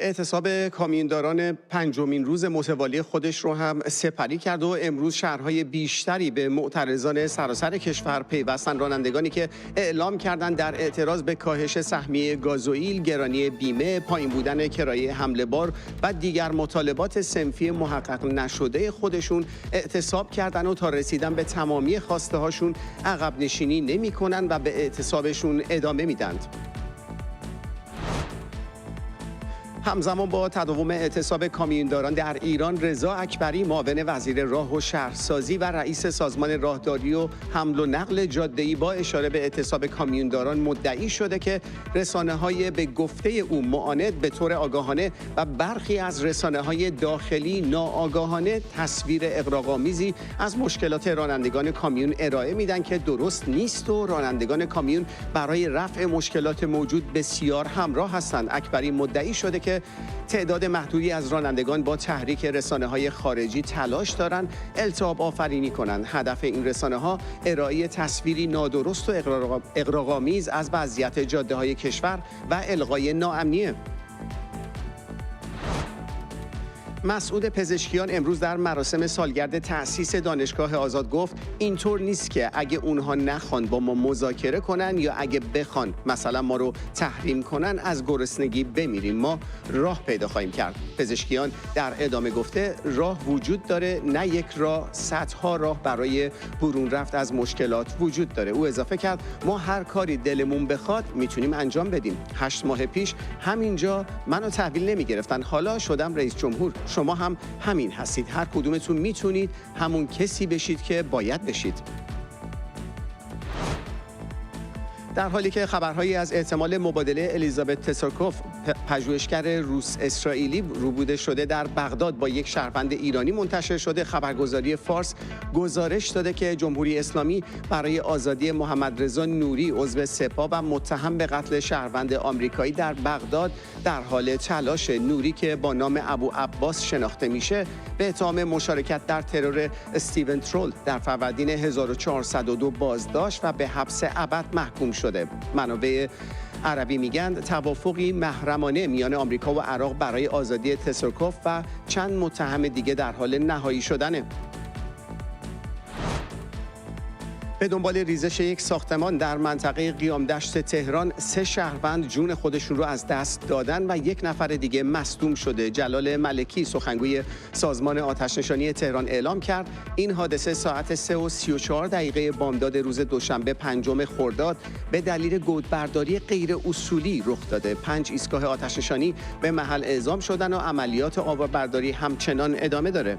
اعتصاب کامیونداران پنجمین روز متوالی خودش رو هم سپری کرد و امروز شهرهای بیشتری به معترضان سراسر کشور پیوستن. رانندگانی که اعلام کردند در اعتراض به کاهش سهمیه گازوئیل، گرانی بیمه، پایین بودن کرایه حمل بار و دیگر مطالبات صنفی محقق نشده خودشون اعتصاب کردن و تا رسیدن به تمامی خواسته هاشون عقب نشینی نمی‌کنن و به اعتصابشون ادامه میدند. همزمان با تداوم اعتصاب کامیونداران در ایران، رضا اکبری معاون وزیر راه و شهرسازی و رئیس سازمان راهداری و حمل و نقل جاده‌ای با اشاره به اعتصاب کامیونداران مدعی شده که رسانه‌های به گفته او معاند به طور آگاهانه و برخی از رسانه‌های داخلی ناآگاهانه تصویر اغراق‌آمیزی از مشکلات رانندگان کامیون ارائه میدن که درست نیست و رانندگان کامیون برای رفع مشکلات موجود بسیار همراه هستند. اکبری مدعی شده که تعداد محدودی از رانندگان با تحریک رسانه‌های خارجی تلاش دارند التهاب آفرینی کنند. هدف این رسانه‌ها ارائه تصویری نادرست و اغراق‌آمیز از وضعیت جاده‌های کشور و الغای ناامنیه. مسعود پزشکیان امروز در مراسم سالگرد تأسیس دانشگاه آزاد گفت اینطور نیست که اگه اونها نخوان با ما مذاکره کنن یا اگه بخوان مثلا ما رو تحریم کنن از گرسنگی بمیریم، ما راه پیدا خواهیم کرد. پزشکیان در ادامه گفته راه وجود داره، نه یک راه، صدها راه برای برون رفت از مشکلات وجود داره. او اضافه کرد ما هر کاری دلمون بخواد میتونیم انجام بدیم. 8 ماه پیش همینجا منو تحویل نمیگرفتن، حالا شدم رئیس جمهور. شما هم همین هستید، هر کدومتون میتونید همون کسی بشید که باید بشید. در حالی که خبرهایی از احتمال مبادله الیزابت تسارکوف پژوهشگر روس اسرائیلی روبوده شده در بغداد با یک شهروند ایرانی منتشر شده، خبرگزاری فارس گزارش داده که جمهوری اسلامی برای آزادی محمد رضا نوری عضو سپاه و متهم به قتل شهروند آمریکایی در بغداد در حال تلاش. نوری که با نام ابو عباس شناخته میشه به اتهام مشارکت در ترور استیون ترول در فروردین 1402 بازداشت و به حبس ابد محکوم شده. منابع عربی میگن توافقی محرمانه میان آمریکا و عراق برای آزادی تسارکوف و چند متهم دیگه در حال نهایی شدنه. به دنبال ریزش یک ساختمان در منطقه قیامدشت تهران 3 شهروند جون خودشون رو از دست دادن و 1 نفر دیگه مصدوم شده. جلال ملکی سخنگوی سازمان آتش‌نشانی تهران اعلام کرد این حادثه ساعت 3:34 بامداد روز دوشنبه 5 خرداد به دلیل گودبرداری غیر اصولی رخ داده. 5 ایستگاه آتش‌نشانی به محل اعزام شدن و عملیات آواربرداری همچنان ادامه داره.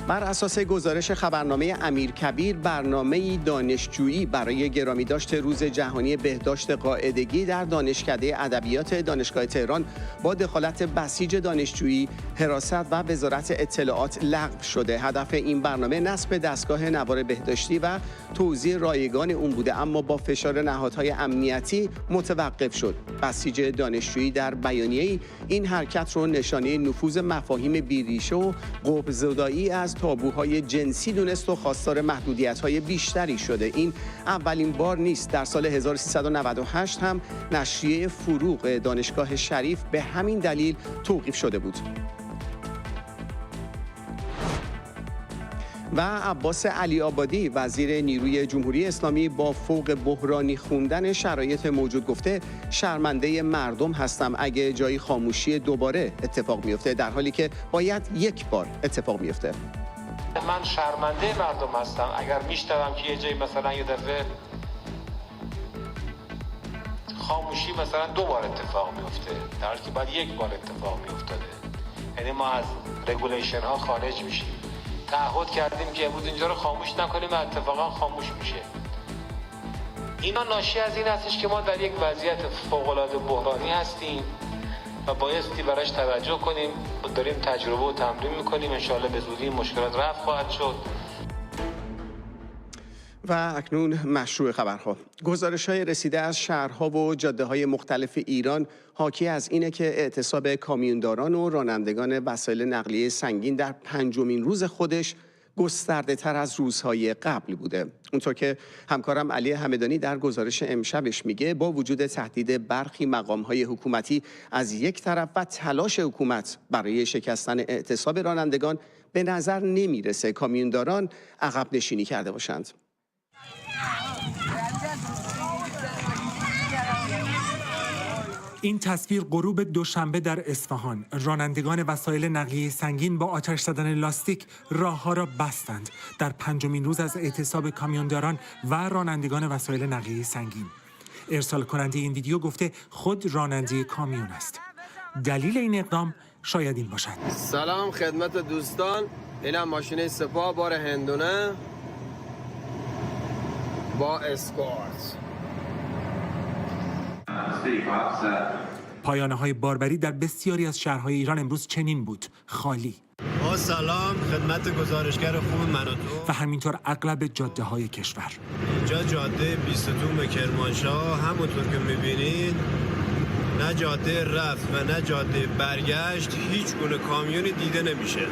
بر اساس گزارش خبرنامه امیرکبیر، برنامه‌ای دانشجویی برای گرامیداشت روز جهانی بهداشت قاعدگی در دانشکده ادبیات دانشگاه تهران با دخالت بسیج دانشجویی، حراست و وزارت اطلاعات لغو شده. هدف این برنامه نصب دستگاه نوار بهداشتی و توزیع رایگان اون بوده، اما با فشار نهادهای امنیتی متوقف شد. بسیج دانشجویی در بیانیه‌ای این حرکت رو نشانه نفوذ مفاهیم بیریشه و قطب‌زدایی از تابوهای جنسی دونست و خواستار محدودیت‌های بیشتری شده. این اولین بار نیست. در سال 1398 هم نشریه فروغ دانشگاه شریف به همین دلیل توقیف شده بود. و عباس علی آبادی وزیر نیروی جمهوری اسلامی با فوق بحرانی خوندن شرایط موجود گفته شرمنده مردم هستم اگه جای خاموشی دوباره اتفاق میفته، در حالی که باید 1 بار اتفاق میفته. من شرمنده مردم هستم اگر میشنوم که یه جایی مثلا یه دفعه خاموشی مثلا 2 بار اتفاق میفته در حالی که باید 1 بار اتفاق میافتاده. یعنی ما از رگولیشن ها خارج میشیم. تعهد کردیم که امروز اینجا رو خاموش نکنیم و اتفاقا خاموش میشه. اینا ناشی از این هستش که ما در یک وضعیت فوق‌العاده بحرانی هستیم و بایستی براش توجه کنیم. داریم تجربه و تمرین میکنیم، انشاءالله به زودی مشکلات رفع خواهد شد. و اکنون مشروع خبرها. گزارش‌های رسیده از شهرها و جاده‌های مختلف ایران حاکی از اینه که اعتصاب کامیونداران و رانندگان وسایل نقلیه سنگین در 5مین روز خودش گسترده تر از روزهای قبل بوده. اونطور که همکارم علی همدانی در گزارش امشبش میگه، با وجود تهدید برخی مقام‌های حکومتی از یک طرف و تلاش حکومت برای شکستن اعتصاب رانندگان، به نظر نمیرسه کامیونداران عقب نشینی کرده باشند. این تصویر غروب دوشنبه در اصفهان. رانندگان وسایل نقلیه سنگین با آتش زدن لاستیک راه‌ها را بستند در پنجمین روز از اعتصاب کامیونداران و رانندگان وسایل نقلیه سنگین. ارسال کننده این ویدیو گفته خود راننده کامیون است. دلیل این اقدام شاید این باشد. سلام خدمت دوستان، اینم ماشین سپاه بار هندونه با اسکورت. پایانه‌های باربری در بسیاری از شهرهای ایران امروز چنین بود: خالی. سلام خدمت گزارشگر خوب من و تو. و همینطور اغلب جاده‌های کشور. اینجا جاده 22 به کرمانشاه، همونطور که می‌بینید نه جاده رفت و نه جاده برگشت، هیچ گونه کامیونی دیده نمیشه.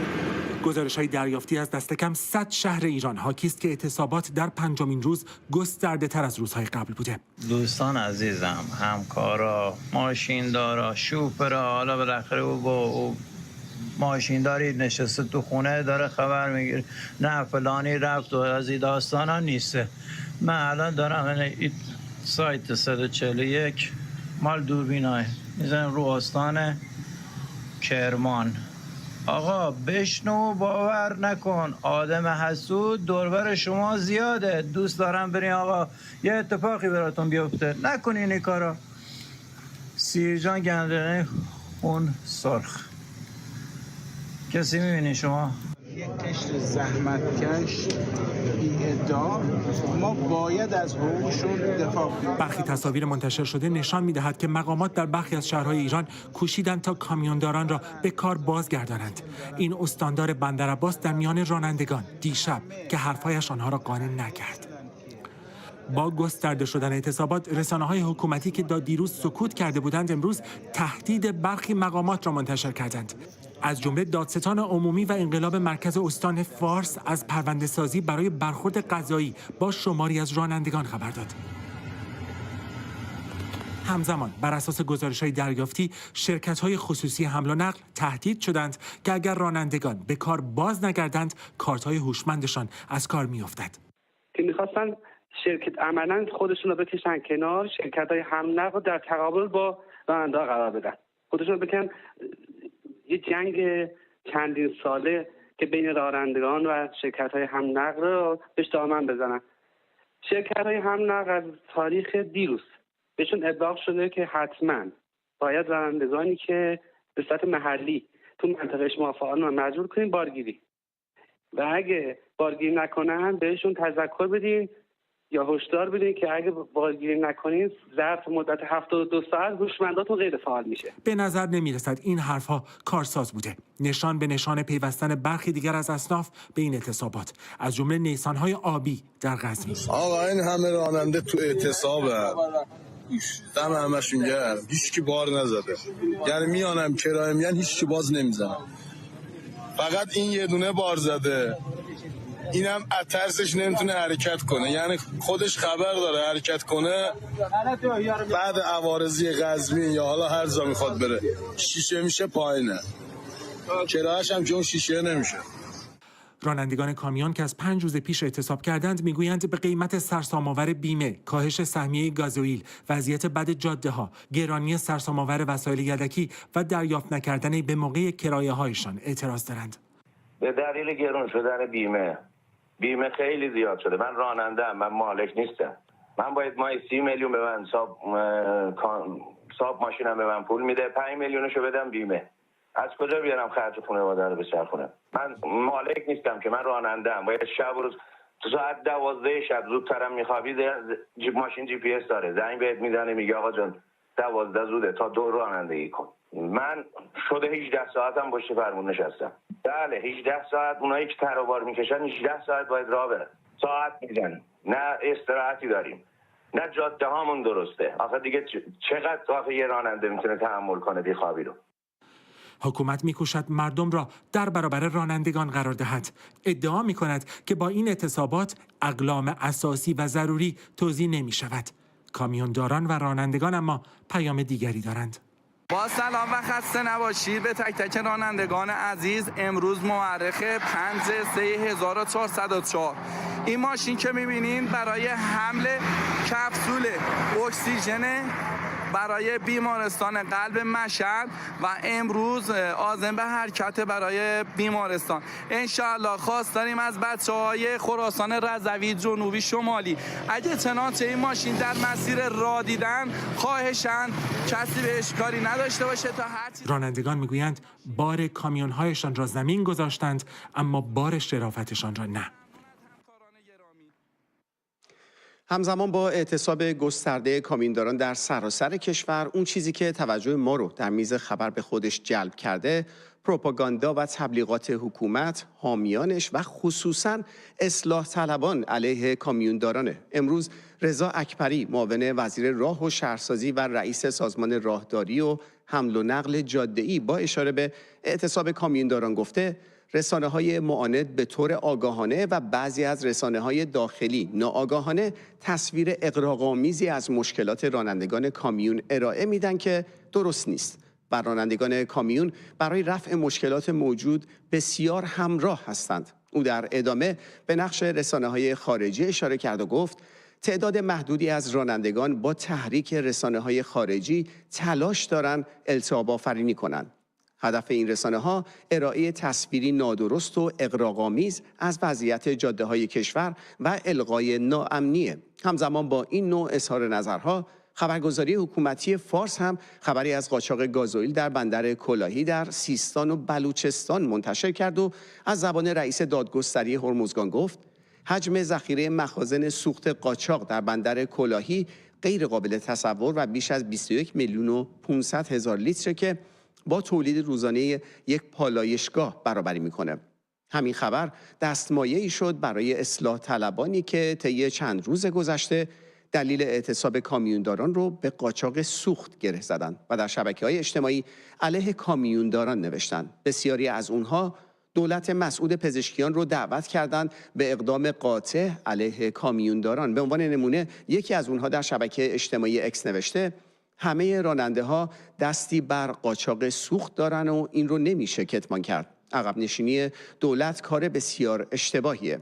گزارش‌های دریافتی از دست کم 100 شهر ایران حاکی است که اعتصابات در پنجمین روز گسترده‌تر از روزهای قبل بوده. دوستان عزیزم، همکارا، ماشیندارا، شوفرا، حالا بالاخره او ماشینداری نشسته تو خونه داره خبر میگیره نه فلانی رفت و از این داستانا نیسته. من الان دارم این سایت 141 مال دوربینای میزنم رو آستان کرمان. آقا بشنو، باور نکن، آدم حسود دوربر شما زیاده. دوست دارم برین آقا یه اتفاقی براتون بیفته، نکنین این کارا. سیرجان گندرنی خون سرخ. کسی میبینی شما؟ یک قشر زحمتکش بی ادعا، ما باید از حقوقشون دفاع کنیم. برخی تصاویر منتشر شده نشان می‌دهد که مقامات در برخی از شهرهای ایران کوشیدند تا کامیونداران را به کار بازگردانند. این استاندار بندرعباس در میان رانندگان دیشب که حرفایش آنها را قانع نکرد. با گسترده شدن اعتصابات، رسانه‌های حکومتی که تا دیروز سکوت کرده بودند امروز تهدید برخی مقامات را منتشر کردند. از جمله دادستان عمومی و انقلاب مرکز استان فارس از پرونده‌سازی برای برخورد قضایی با شماری از رانندگان خبر داد. همزمان بر اساس گزارش‌های دریافتی، شرکت‌های خصوصی حمل و نقل تهدید شدند که اگر رانندگان به کار باز نگردند، کارت‌های هوشمندشان از کار می‌افتد. که می‌خواستن شرکت عملاً خودشون رو بکشن کنار، شرکت‌های حمل نقل در تقابل با راننده‌ها قرار بدن. خودشون رو بکن یه جنگ چندین ساله که بین رانندگان و شرکت‌های حمل نقل رو بهش دامن بزنن. شرکت‌های حمل نقل از تاریخ دیروز بهشون ابلاغ شده که حتما باید رانندگانی که به صورت محلی تو منطقه شما فعالن رو مجبور کنین بارگیری، و اگه بارگیری نکنن بهشون تذکر بدین یا هشدار بدین که اگه بارگیری نکنین ظرف مدت 72 ساعت هوشمنداتون غیر فعال میشه. به نظر نمیرسد این حرفها کارساز بوده. نشان به نشان پیوستن برخی دیگر از اصناف به این اعتصابات، از جمله نیسان‌های آبی در غزنی. آقا این همه راننده تو اعتصابه، دم همشون گرم، هیچ کی بار نزده، یعنی میانم کرایه میان هیچ کی باز نمیزنه، فقط این یه دونه بار زده، اینم از ترسش نمیتونه حرکت کنه، یعنی خودش خبر داره حرکت کنه، بعد عوارضی قزوین یا حالا هر جا میخواد بره شیشه میشه پایینه، کرایه‌اش هم که اون شیشه نمیشه. رانندگان کامیون که از 5 روز پیش اعتصاب کردند میگویند به قیمت سرسام‌آور بیمه، کاهش سهمیه گازوئیل، وضعیت بد جاده‌ها، گرانی سرسام‌آور وسایل یدکی و دریافت نکردن به موقع کرایه‌هایشان اعتراض دارند. به دلیل گران شدن بیمه خیلی زیاد شده. من راننده‌ام، من مالک نیستم. من باید ماهی 30 میلیون به من صاحب ماشینم به من پول میده، 5 میلیونشو بدم بیمه. از کجا بیارم خرج خانواده رو بچرخونم؟ من مالک نیستم که، من راننده‌ام. باید شب و روز تو ساعت 12 شب زودترم میخوابی، ماشین جی پی اس داره، زنگ بهت میزنه میگه آقا جان 12 زوده تا 2 رانندگی کن. من شده 18 ساعتم پشت فرمون نشستم. بله 18 ساعت اونایی که ترابار میکشن 18 ساعت باید راه برن. ساعت میزنن، نه استراحتی داریم، نه جاده هامون درسته. آخه دیگه چقدر آخه یه راننده میتونه تحمل کنه بیخوابی رو؟ حکومت می‌کوشد مردم را در برابر رانندگان قرار دهد. ادعا می‌کند که با این اعتصابات اقلام اساسی و ضروری توزیع نمی‌شود. کامیونداران و رانندگان اما پیام دیگری دارند. با سلام و خسته نباشید به تک تک رانندگان عزیز. امروز مورخ 5/3/1404. این ماشین که می‌بینین برای حمل کپسول اکسیژن برای بیمارستان قلب مشهد و امروز عازم به حرکت برای بیمارستان. انشاءالله خواست داریم از بچه‌های خراسان رضوی جنوبی شمالی اگه چنانچه این ماشین در مسیر راه دیدن خواهشاً کسی بهش کاری نداشته باشه تا رانندگان میگویند بار کامیون‌هایشان را زمین گذاشتند اما بار شرافتشان را نه. همزمان با اعتصاب گسترده کامیونداران در سراسر کشور، اون چیزی که توجه ما رو در میز خبر به خودش جلب کرده، پروپاگاندا و تبلیغات حکومت، حامیانش و خصوصاً اصلاح طلبان علیه کامیوندارانه. امروز رضا اکبری، معاون وزیر راه و شهرسازی و رئیس سازمان راهداری و حمل و نقل جاده‌ای، با اشاره به اعتصاب کامیونداران گفته رسانه‌های معاند به طور آگاهانه و بعضی از رسانه‌های داخلی ناآگاهانه تصویر اغراق‌آمیزی از مشکلات رانندگان کامیون ارائه میدن که درست نیست و رانندگان کامیون برای رفع مشکلات موجود بسیار همراه هستند. او در ادامه به نقش رسانه‌های خارجی اشاره کرد و گفت تعداد محدودی از رانندگان با تحریک رسانه‌های خارجی تلاش دارند التهاب آفرینی کنند. هدف این رسانه‌ها ارائه تصویری نادرست و اغراق‌آمیز از وضعیت جاده‌های کشور و القای ناامنیه. همزمان با این نوع اظهار نظرها، خبرگزاری حکومتی فارس هم خبری از قاچاق گازوئیل در بندر کلاهی در سیستان و بلوچستان منتشر کرد و از زبان رئیس دادگستری هرمزگان گفت حجم ذخیره مخازن سوخت قاچاق در بندر کلاهی غیر قابل تصور و بیش از 21,500,000 لیتر که با تولید روزانه یک پالایشگاه برابری میکنه. همین خبر دستمایه‌ای شد برای اصلاح طلبانی که طی چند روز گذشته دلیل اعتصاب کامیونداران رو به قاچاق سوخت گره زدند و در شبکه‌های اجتماعی علیه کامیونداران نوشتند. بسیاری از اونها دولت مسعود پزشکیان رو دعوت کردند به اقدام قاطع علیه کامیونداران. به عنوان نمونه یکی از اونها در شبکه اجتماعی اکس نوشته همه راننده ها دستی بر قاچاق سوخت دارن و این رو نمیشه کتمان کرد. عقب نشینی دولت کار بسیار اشتباهیه.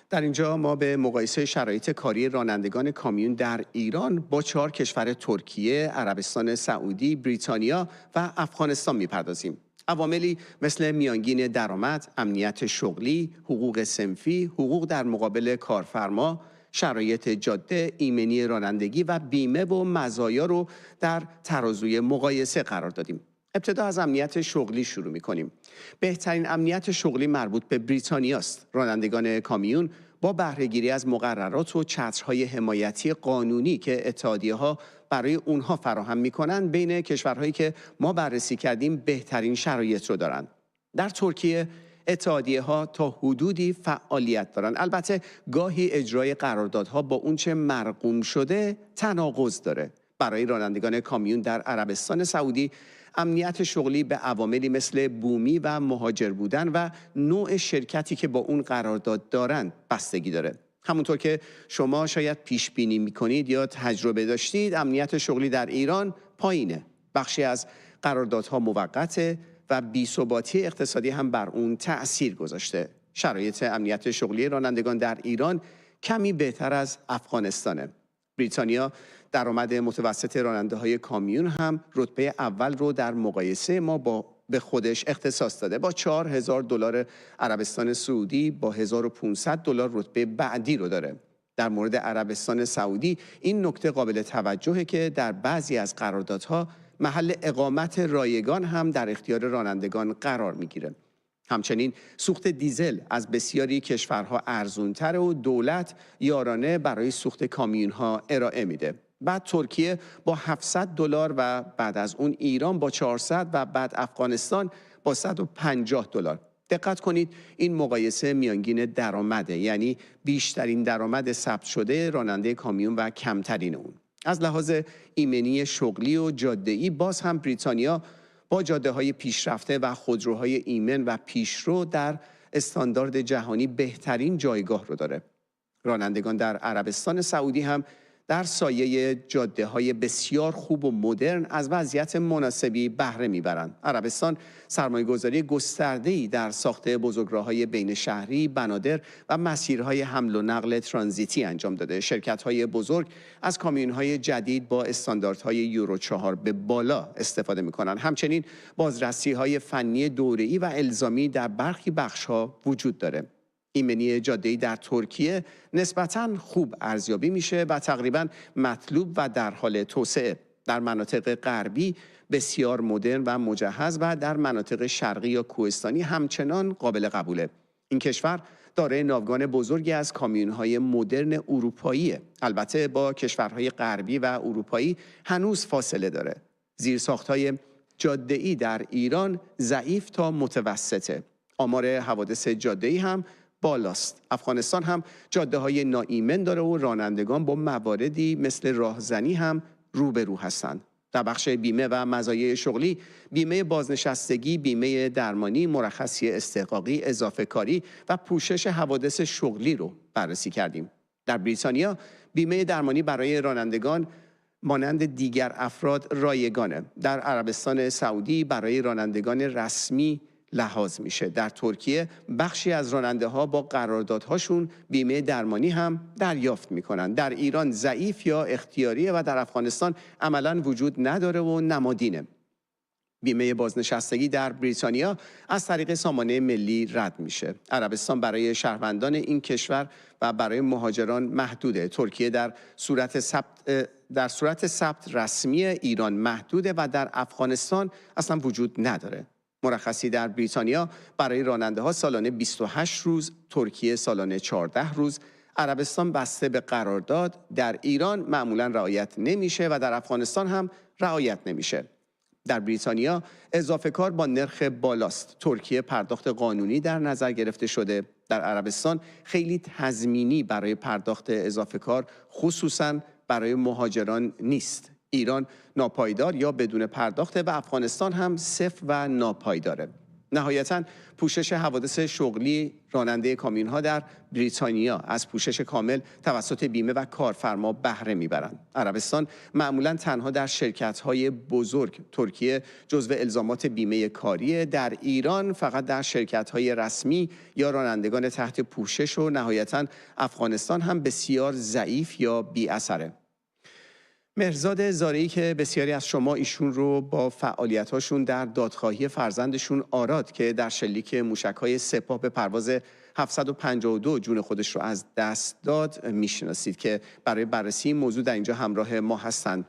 در اینجا ما به مقایسه شرایط کاری رانندگان کامیون در ایران با 4 کشور ترکیه، عربستان سعودی، بریتانیا و افغانستان میپردازیم. عواملی مثل میانگین درآمد، امنیت شغلی، حقوق صنفی، حقوق در مقابل کارفرما، شرایط جاده، ایمنی رانندگی و بیمه و مزایا رو در ترازوی مقایسه قرار دادیم. ابتدا از امنیت شغلی شروع می‌کنیم. بهترین امنیت شغلی مربوط به بریتانیا است. رانندگان کامیون با بهره‌گیری از مقررات و چترهای حمایتی قانونی که اتحادیه‌ها برای اونها فراهم می‌کنند بین کشورهایی که ما بررسی کردیم بهترین شرایط رو دارند. در ترکیه اتحادیه‌ها تا حدودی فعالیت دارند. البته گاهی اجرای قراردادها با اونچه مرقوم شده تناقض داره. برای رانندگان کامیون در عربستان سعودی امنیت شغلی به عواملی مثل بومی و مهاجر بودن و نوع شرکتی که با اون قرارداد دارند بستگی داره. همونطور که شما شاید پیش بینی می‌کنید یا تجربه داشتید، امنیت شغلی در ایران پایینه. بخشی از قراردادها موقته و بی‌ثباتی اقتصادی هم بر اون تأثیر گذاشته. شرایط امنیت شغلی رانندگان در ایران کمی بهتر از افغانستانه. بریتانیا درآمد متوسط راننده‌های کامیون هم رتبه اول رو در مقایسه ما به خودش اختصاص داده. با $4,000 عربستان سعودی با $1,500 رتبه بعدی رو داره. در مورد عربستان سعودی این نکته قابل توجهه که در بعضی از قراردادها محل اقامت رایگان هم در اختیار رانندگان قرار میگیره. همچنین سوخت دیزل از بسیاری کشورها ارزان‌تر و دولت یارانه برای سوخت کامیون‌ها ارائه میده. بعد ترکیه با $700 و بعد از اون ایران با 400 و بعد افغانستان با $150. دقت کنید این مقایسه میانگین درآمده، یعنی بیشترین درآمد ثبت شده راننده کامیون و کمترین اون. از لحاظ ایمنی شغلی و جاده‌ای باز هم بریتانیا با جاده‌های پیشرفته و خودروهای ایمن و پیشرو در استاندارد جهانی بهترین جایگاه رو داره. رانندگان در عربستان سعودی هم در سایه جاده‌های بسیار خوب و مدرن از وضعیت مناسبی بهره میبرند. عربستان سرمایه‌گذاری گسترده‌ای در ساخت بزرگراه‌های بین شهری، بنادر و مسیرهای حمل و نقل ترانزیتی انجام داده. شرکت‌های بزرگ از کامیون‌های جدید با استانداردهای یورو 4 به بالا استفاده می‌کنند. همچنین بازرسی‌های فنی دوره‌ای و الزامی در برخی بخش‌ها وجود داره. ایمنی جاده‌ای در ترکیه نسبتاً خوب ارزیابی میشه و تقریباً مطلوب و در حال توسعه. در مناطق غربی بسیار مدرن و مجهز و در مناطق شرقی یا کوهستانی همچنان قابل قبوله. این کشور دارای ناوگان بزرگی از کامیون‌های مدرن اروپاییه. البته با کشورهای غربی و اروپایی هنوز فاصله داره. زیرساخت‌های جاده‌ای در ایران ضعیف تا متوسطه. آمار حوادث جاده‌ای هم بالاست. افغانستان هم جاده‌های ناایمن داره و رانندگان با مواردی مثل راهزنی هم روبرو هستند. در بخش بیمه و مزایای شغلی، بیمه بازنشستگی، بیمه درمانی، مرخصی استحقاقی، اضافه کاری و پوشش حوادث شغلی رو بررسی کردیم. در بریتانیا بیمه درمانی برای رانندگان مانند دیگر افراد رایگانه. در عربستان سعودی برای رانندگان رسمی لحاظ میشه. در ترکیه بخشی از راننده ها با قراردادهاشون بیمه درمانی هم دریافت میکنن. در ایران ضعیف یا اختیاریه و در افغانستان عملاً وجود نداره و نمادینه. بیمه بازنشستگی در بریتانیا از طریق سامانه ملی رد میشه. عربستان برای شهروندان این کشور و برای مهاجران محدوده. ترکیه در صورت ثبت رسمی ایران محدوده و در افغانستان اصلا وجود نداره. مرخصی در بریتانیا برای راننده ها سالانه 28 روز، ترکیه سالانه 14 روز، عربستان بسته به قرارداد، در ایران معمولا رعایت نمیشه و در افغانستان هم رعایت نمیشه. در بریتانیا اضافه کار با نرخ بالاست. ترکیه پرداخت قانونی در نظر گرفته شده. در عربستان خیلی تضمینی برای پرداخت اضافه کار خصوصاً برای مهاجران نیست. ایران ناپایدار یا بدون پرداخته و افغانستان هم صفر و ناپایداره. نهایتاً پوشش حوادث شغلی راننده کامیون‌ها در بریتانیا از پوشش کامل توسط بیمه و کارفرما بهره میبرند. عربستان معمولاً تنها در شرکت‌های بزرگ، ترکیه جزو الزامات بیمه کاری، در ایران فقط در شرکت‌های رسمی یا رانندگان تحت پوشش و نهایتاً افغانستان هم بسیار ضعیف یا بی‌اثره. مهرزاد زارعی که بسیاری از شما ایشون رو با فعالیت‌هاشون در دادخواهی فرزندشون آراد که در شلیک موشک‌های سپاه به پرواز 752 جون خودش رو از دست داد میشناسید که برای بررسی این موضوع در اینجا همراه ما هستند.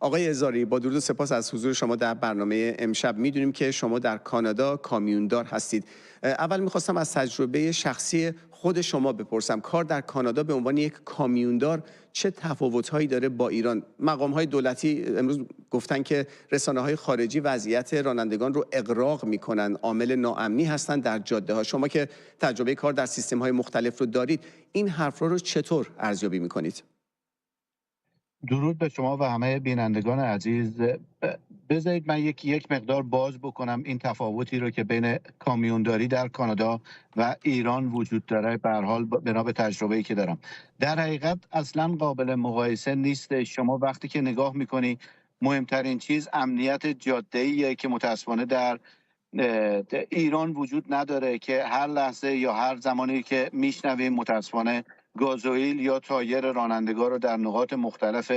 آقای زارعی، با درود و سپاس از حضور شما در برنامه امشب. میدونیم که شما در کانادا کامیوندار هستید. اول میخواستم از تجربه شخصی خود شما بپرسم، کار در کانادا به عنوان یک کامیوندار چه تفاوت‌هایی داره با ایران؟ مقام‌های دولتی امروز گفتن که رسانه‌های خارجی وضعیت رانندگان رو اغراق می‌کنن، عامل ناامنی هستن در جاده‌ها. شما که تجربه کار در سیستم‌های مختلف رو دارید، این حرف رو چطور ارزیابی می‌کنید؟ درود به شما و همه بینندگان عزیز. بذارید من یک مقدار باز بکنم این تفاوتی رو که بین کامیونداری در کانادا و ایران وجود داره، به هر حال بنا به تجربه‌ای که دارم. در حقیقت اصلا قابل مقایسه نیست. شما وقتی که نگاه میکنی مهمترین چیز امنیت جاده‌ایه که متاسفانه در ایران وجود نداره، که هر لحظه یا هر زمانی که میشنویم متاسفانه گازوئیل یا تایر رانندگان رو در نقاط مختلف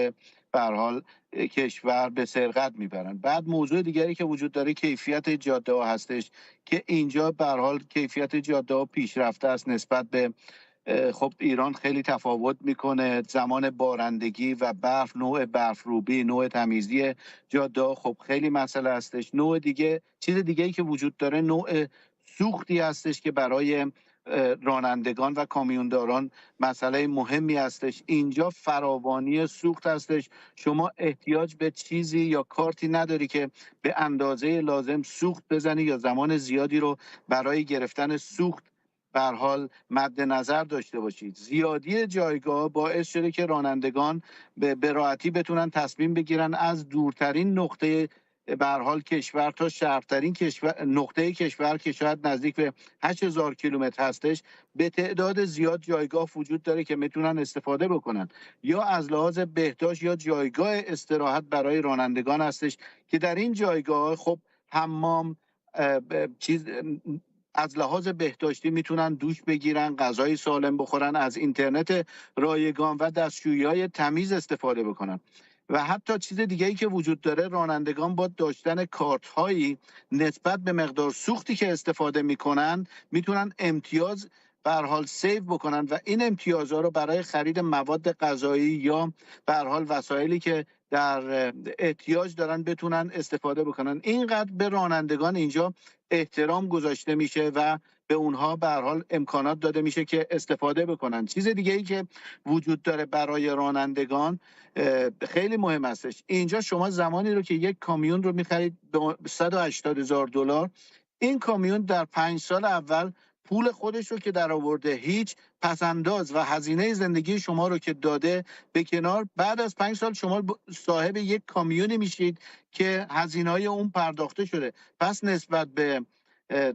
به هر حال کشور به سرقت میبرن. بعد موضوع دیگری که وجود داره کیفیت جاده ها هستش که اینجا به هر حال کیفیت جاده ها پیشرفته است نسبت به خب ایران خیلی تفاوت میکنه. زمان بارندگی و برف، نوع برف روبی، نوع تمیزی جاده ها خب خیلی مسئله هستش. نوع دیگه، چیز دیگه‌ای که وجود داره نوع سوختی هستش که برای رانندگان و کامیونداران مسئله مهمی هستش. اینجا فراوانی سوخت هستش. شما احتیاج به چیزی یا کارتی نداری که به اندازه لازم سوخت بزنی یا زمان زیادی رو برای گرفتن سوخت به هر حال مد نظر داشته باشید. زیادی جایگاه باعث شده که رانندگان به راحتی بتونن تصمیم بگیرن از دورترین نقطه به هر حال کشور تا شرق‌ترین نقطه کشور که شاید نزدیک به 8000 کیلومتر هستش به تعداد زیاد جایگاه وجود داره که میتونن استفاده بکنن، یا از لحاظ بهداشت یا جایگاه استراحت برای رانندگان هستش که در این جایگاه خب حمام از لحاظ بهداشتی میتونن دوش بگیرن، غذای سالم بخورن، از اینترنت رایگان و دستشویی‌های تمیز استفاده بکنن. و حتی چیز دیگه‌ای که وجود داره، رانندگان با داشتن کارت‌هایی نسبت به مقدار سوختی که استفاده میکنن میتونن امتیاز به هر حال سیو بکنن و این امتیازها رو برای خرید مواد غذایی یا به هر حال وسایلی که در احتیاج دارن بتونن استفاده بکنن. اینقدر به رانندگان اینجا احترام گذاشته میشه و به اونها به هر حال امکانات داده میشه که استفاده بکنن. چیز دیگه ای که وجود داره برای رانندگان خیلی مهم هستش، اینجا شما زمانی رو که یک کامیون رو میخرید به $180,000، این کامیون در 5 سال اول پول خودش رو که در آورده، هیچ پسنداز و هزینه زندگی شما رو که داده به کنار، بعد از 5 سال شما صاحب یک کامیونی میشید که هزینه‌های اون پرداخته شده. پس نسبت به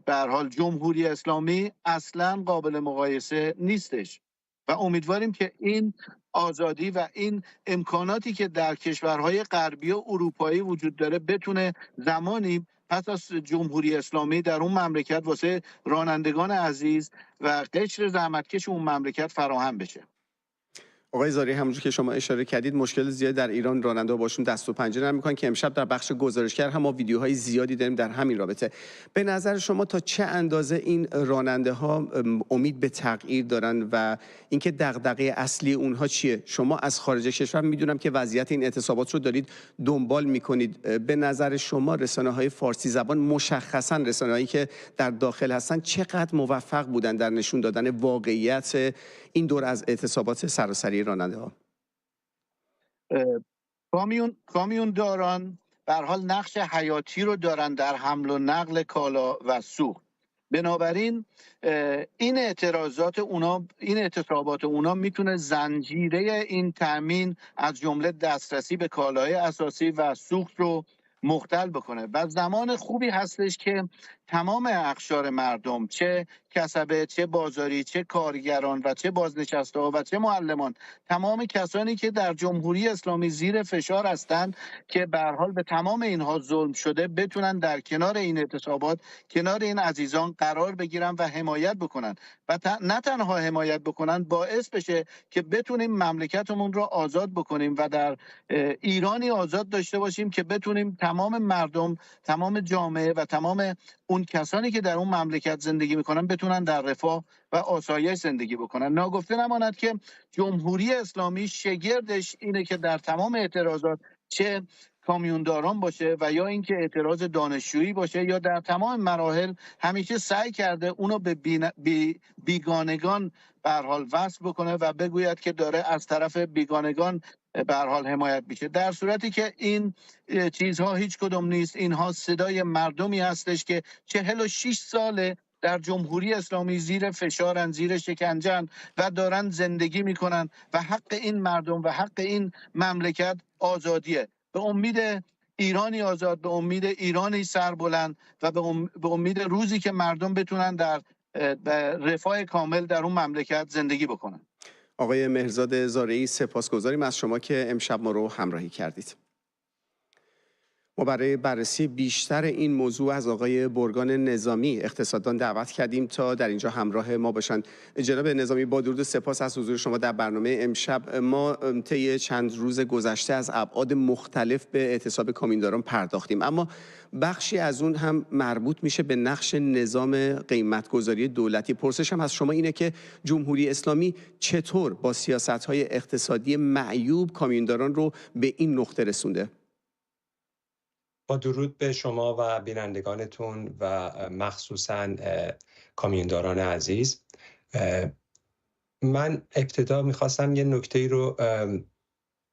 هر حال جمهوری اسلامی اصلا قابل مقایسه نیستش و امیدواریم که این آزادی و این امکاناتی که در کشورهای غربی و اروپایی وجود داره بتونه زمانی پس از جمهوری اسلامی در اون مملکت واسه رانندگان عزیز و قشر زحمتکش اون مملکت فراهم بشه. آقای زاری، همونجور که شما اشاره کردید مشکل زیاد در ایران راننده‌ها باشون دست و پنجه نرم می‌کنن که امشب در بخش گزارشگر هم ما ویدیوهای زیادی داریم در همین رابطه. به نظر شما تا چه اندازه این راننده‌ها امید به تغییر دارن و اینکه دغدغه اصلی اونها چیه؟ شما از خارج کشور میدونم که وضعیت این اعتصابات رو دارید دنبال می‌کنید. به نظر شما رسانه‌های فارسی زبان، مشخصاً رسانه‌هایی که در داخل هستن، چقدر موفق بودن در نشون دادن واقعیت این دور از اعتصابات سراسری راننده ها؟ کامیون داران به هر حال نقش حیاتی رو دارن در حمل و نقل کالا و سوخت. بنابراین این اعتصابات اونا میتونه زنجیره این تامین از جمله دسترسی به کالای اساسی و سوخت رو مختل بکنه و زمان خوبی هستش که تمام اقشار مردم، چه کسبه، چه بازاری، چه کارگران و چه بازنشسته‌ها و چه معلمان، تمام کسانی که در جمهوری اسلامی زیر فشار هستند که به هر حال به تمام اینها ظلم شده، بتونن در کنار این اعتصابات، کنار این عزیزان قرار بگیرن و حمایت بکنن و نه تنها حمایت بکنن، باعث بشه که بتونیم مملکتمون رو آزاد بکنیم و در ایرانی آزاد داشته باشیم که بتونیم تمام مردم، تمام جامعه و تمام اون کسانی که در اون مملکت زندگی میکنن بتونن در رفاه و آسایش زندگی بکنن. ناگفته نماند که جمهوری اسلامی شگردش اینه که در تمام اعتراضات، چه کامیونداران باشه و یا اینکه اعتراض دانشجویی باشه، یا در تمام مراحل همیشه سعی کرده اونو به بیگانگان به هر حال وصل بکنه و بگوید که داره از طرف بیگانگان به هر حال حمایت میشه، در صورتی که این چیزها هیچ کدوم نیست. اینها صدای مردمی هستش که 46 ساله در جمهوری اسلامی زیر فشارن، زیر شکنجه‌اند و دارن زندگی میکنن و حق این مردم و حق این مملکت آزادیه. به امید ایرانی آزاد، به امید ایرانی سربلند و به امید روزی که مردم بتونن در رفاه کامل در اون مملکت زندگی بکنن. آقای مهرزاد زارعی، سپاسگزاریم از شما که امشب ما رو همراهی کردید. ما برای بررسی بیشتر این موضوع از آقای برگان نظامی، اقتصاددان، دعوت کردیم تا در اینجا همراه ما باشن. جناب نظامی، با درود و سپاس از حضور شما در برنامه امشب. ما طی چند روز گذشته از ابعاد مختلف به اعتصاب کامیونداران پرداختیم، اما بخشی از اون هم مربوط میشه به نقش نظام قیمتگذاری دولتی. پرسشم از شما اینه که جمهوری اسلامی چطور با سیاست‌های اقتصادی معیوب کامیونداران رو به این نقطه رسونده؟ با درود به شما و بینندگانتون و مخصوصاً کامیونداران عزیز. من ابتدا میخواستم یه نکته رو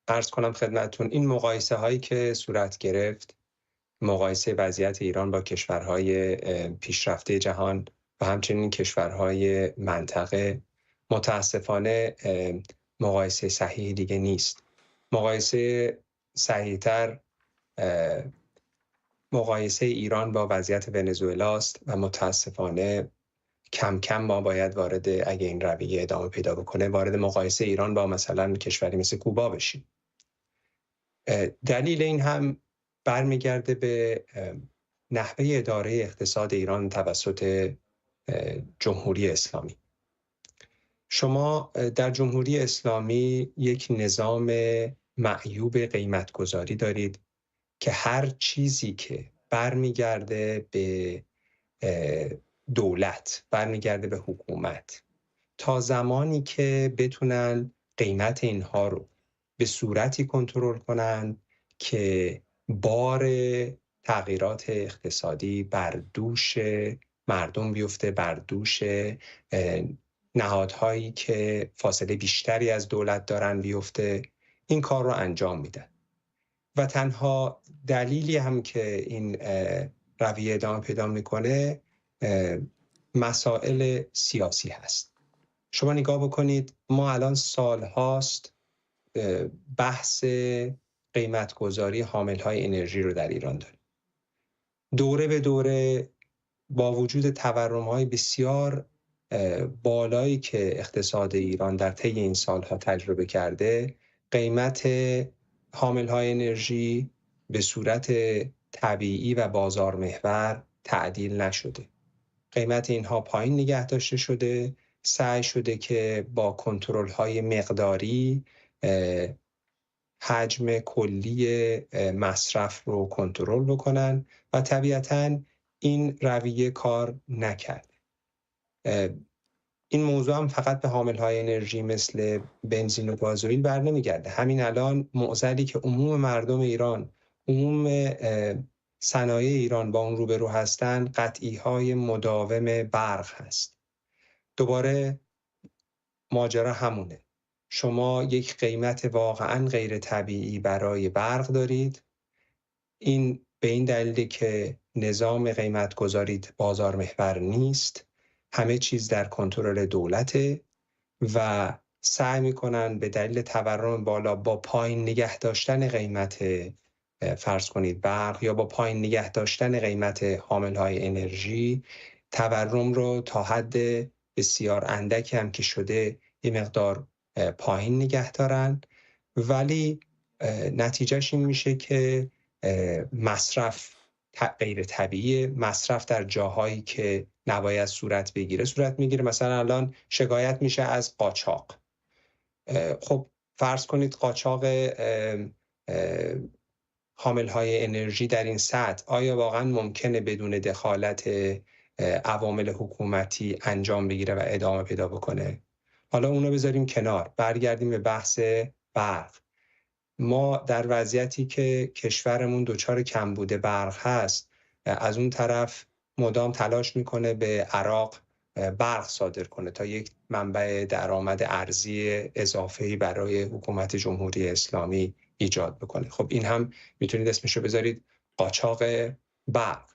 عرض کنم خدمتتون. این مقایسه هایی که صورت گرفت، مقایسه وضعیت ایران با کشورهای پیشرفته جهان و همچنین کشورهای منطقه، متاسفانه مقایسه صحیح دیگه نیست. مقایسه صحیح‌تر مقایسه ایران با وضعیت ونزوئلاست و متاسفانه کم کم ما باید وارد، اگه این رویه ادامه پیدا بکنه، وارد مقایسه ایران با مثلا کشوری مثل کوبا بشیم. دلیل این هم برمیگرده به نحوه اداره اقتصاد ایران توسط جمهوری اسلامی. شما در جمهوری اسلامی یک نظام معیوب قیمتگذاری دارید که هر چیزی که برمیگرده به دولت، برمیگرده به حکومت، تا زمانی که بتونن قیمت اینها رو به صورتی کنترل کنن که بار تغییرات اقتصادی بر دوش مردم بیفته، بر دوش نهادهایی که فاصله بیشتری از دولت دارن بیفته، این کار رو انجام میدن. و تنها دلیلی هم که این رویه ادامه پیدا میکنه مسائل سیاسی هست. شما نگاه بکنید، ما الان سال هاست بحث قیمتگذاری حاملهای انرژی رو در ایران داریم. دوره به دوره با وجود تورم‌های بسیار بالایی که اقتصاد ایران در طی این سالها تجربه کرده، قیمت حاملهای انرژی به صورت طبیعی و بازار محور تعدیل نشده. قیمت اینها پایین نگه داشته شده، سعی شده که با کنترل‌های مقداری حجم کلی مصرف رو کنترل بکنن و طبیعتاً این رویه کار نکرده. این موضوع هم فقط به حاملهای انرژی مثل بنزین و گازوئیل بر نمیگرده. همین الان معضلی که عموم مردم ایران، عموم صنایع ایران با اون روبرو هستن، قطعی‌های مداوم برق هست. دوباره ماجرا همونه. شما یک قیمت واقعاً غیر طبیعی برای برق دارید. این به این دلیل که نظام قیمت گذاری بازار محور نیست، همه چیز در کنترل دولته و سعی میکنن به دلیل تورم بالا با پایین نگه داشتن قیمت فرض کنید برق یا با پایین نگه داشتن قیمت حاملهای انرژی تورم رو تا حد بسیار اندکی هم که شده یه مقدار پایین نگه دارن، ولی نتیجهش این میشه که مصرف غیر طبیعی، مصرف در جاهایی که نباید صورت بگیره صورت میگیره. مثلا الان شکایت میشه از قاچاق. خب فرض کنید قاچاق حاملهای انرژی در این سطح آیا واقعا ممکنه بدون دخالت عوامل حکومتی انجام بگیره و ادامه پیدا بکنه؟ حالا اونو بذاریم کنار، برگردیم به بحث برق. ما در وضعیتی که کشورمون دچار کمبود برق هست، از اون طرف مدام تلاش میکنه به عراق برق صادر کنه تا یک منبع درآمد ارزی اضافه‌ای برای حکومت جمهوری اسلامی ایجاد بکنه. خب این هم میتونید اسمشو بذارید قاچاق برق.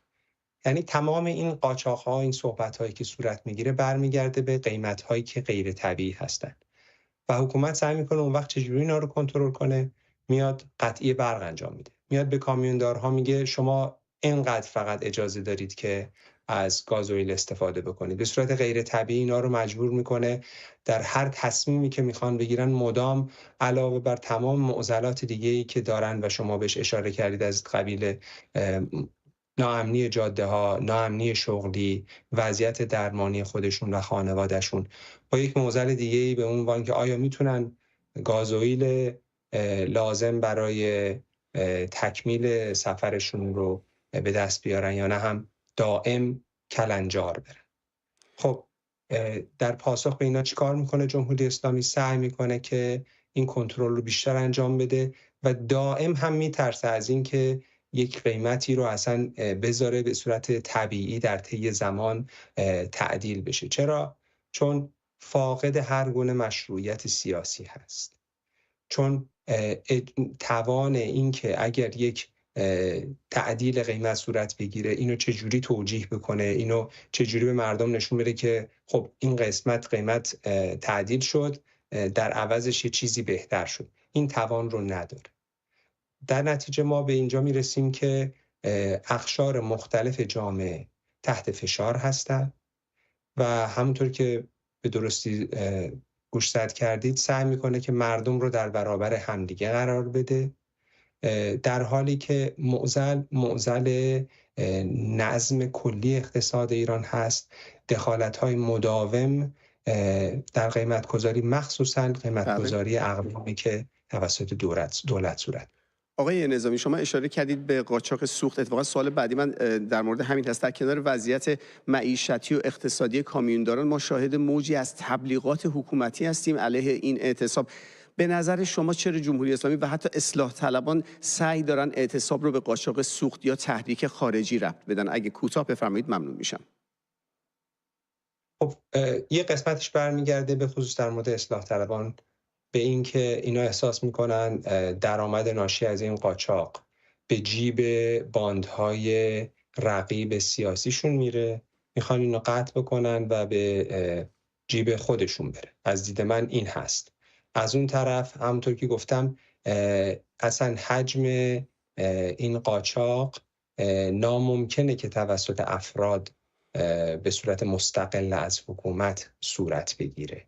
یعنی تمام این قاچاق‌ها، این صحبت‌هایی که صورت میگیره برمیگرده به قیمت‌هایی که غیر طبیعی هستن و حکومت سعی میکنه اون وقت چجوری اینا رو کنترل کنه؟ میاد قطعی برق انجام میده، میاد به کامیوندارها میگه شما اینقدر فقط اجازه دارید که از گازوئیل استفاده بکنید. به صورت غیر طبیعی اینا رو مجبور میکنه در هر تصمیمی که میخوان بگیرن مدام علاوه بر تمام معضلات دیگه‌ای که دارن و شما بهش اشاره کردید از قبیل ناامنی جاده ها، ناامنی شغلی، وضعیت درمانی خودشون و خانوادهشون، با یک معضل دیگه‌ای به عنوان که آیا میتونن گازوئیل لازم برای تکمیل سفرشون رو به دست بیارن یا نه هم دائم کلنجار برن. خب در پاسخ به اینا چیکار میکنه جمهوری اسلامی؟ سعی میکنه که این کنترل رو بیشتر انجام بده و دائم هم میترسه از این که یک قیمتی رو اصلا بذاره به صورت طبیعی در طی زمان تعدیل بشه. چرا؟ چون فاقد هر گونه مشروعیت سیاسی هست. چون توان این که اگر یک تعدیل قیمت صورت بگیره اینو چجوری توجیه بکنه، اینو چجوری به مردم نشون بده که خب این قیمت تعدیل شد، در عوضش یه چیزی بهتر شد، این توان رو نداره. در نتیجه ما به اینجا میرسیم که اقشار مختلف جامعه تحت فشار هستند و همونطور که به درستی گوشزد کردید سعی میکنه که مردم رو در برابر همدیگه قرار بده، در حالی که معضل نظم کلی اقتصاد ایران هست، دخالت‌های مداوم در قیمت‌گذاری، مخصوصاً قیمت‌گذاری اقلامی که توسط دولت صورت. آقای نظامی، شما اشاره کردید به قاچاق سوخت. اتفاقا سوال بعدی من در مورد همین هست. در کنار وضعیت معیشتی و اقتصادی کامیونداران ما شاهد موجی از تبلیغات حکومتی هستیم علیه این اعتصاب. به نظر شما چرا جمهوری اسلامی و حتی اصلاح طلبان سعی دارن اعتصاب رو به قاچاق سوخت یا تحریک خارجی ربط بدن؟ اگه کوتاه بفرمایید ممنون میشم. خب یه قسمتش برمیگرده به خصوص در مورد اصلاح طلبان به این که اینا احساس میکنن درآمد ناشی از این قاچاق به جیب باندهای رقیب سیاسیشون میره، میخوان اینو قطع بکنن و به جیب خودشون بره. از دید من این هست. از اون طرف همونطور که گفتم اصلا حجم این قاچاق ناممکنه که توسط افراد به صورت مستقل از حکومت صورت بگیره.